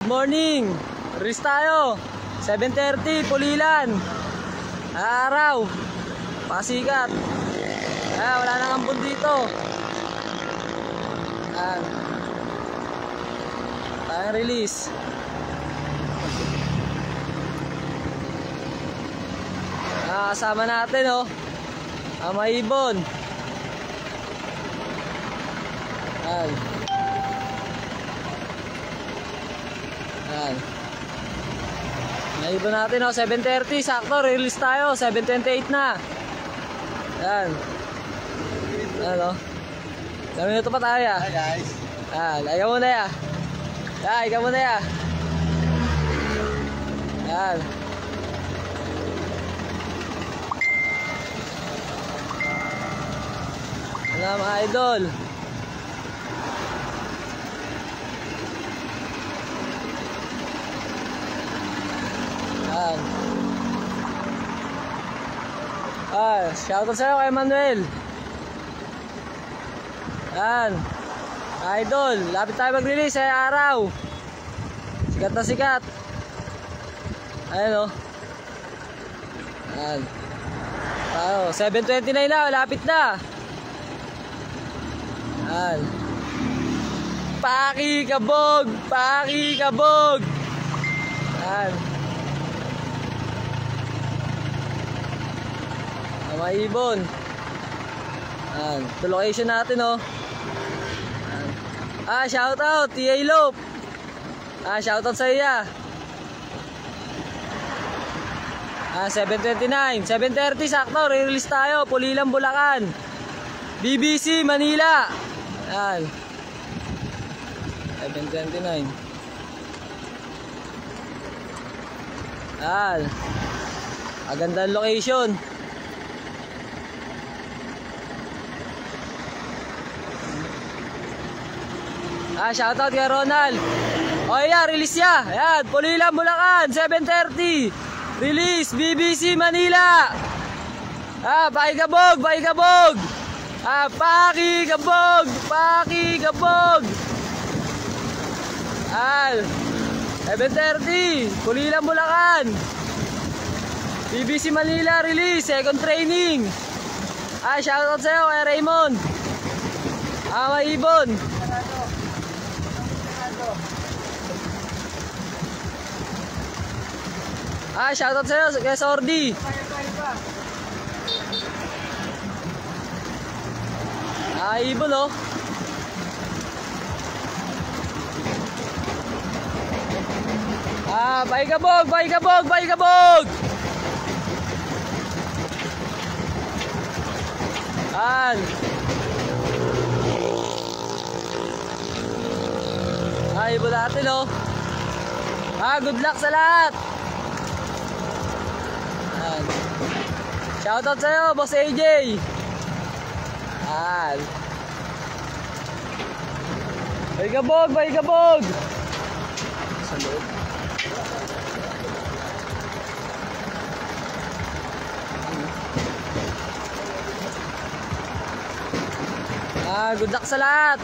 Morning! Release tayo! 7:30, Pulilan! Araw! Pasikat! Wala nang ampun dito! Tayong release! Kasama natin Maibon! Maibon natin 7:30, sakto, release tayo, 7:28 na. Yan. Ilang minuto pa tayo ya. Hi guys. Ikaw muna ya. Ikaw muna ya. Yan. Wala mga idol. Shoutout sa'yo kay Manuel. Yan. Idol, lapit tayo mag-release araw. Sikat na sikat. Ayan Yan. 7:29 na, lapit na. Yan. Pakikabog! Pakikabog! Yan. Maibon. Ito location natin shoutout TA Lope. Shoutout sa iya. 7:29, 7:30 sakto, re-release tayo, Pulilan, Bulacan. BBC Manila. 7:29. Magandang location. Shoutout kay Ronald. Release ya. Ayan, Pulilan, Bulacan, 7:30. Release, BBC Manila. Pakikabog, pakikabog. Pakikabog, pakikabog. 7:30, Pulilan, Bulacan. BBC Manila release, second training. Shoutout sa'yo kay Raymond. Maibon. Shoutout sa'yo kay Sordi. Ibon pakikabog, pakikabog, pakikabog. Ibon natin good luck sa lahat. Shoutout sa'yo, Boss AJ. Pakikabog, pakikabog. Sa loob. Good luck sa lahat.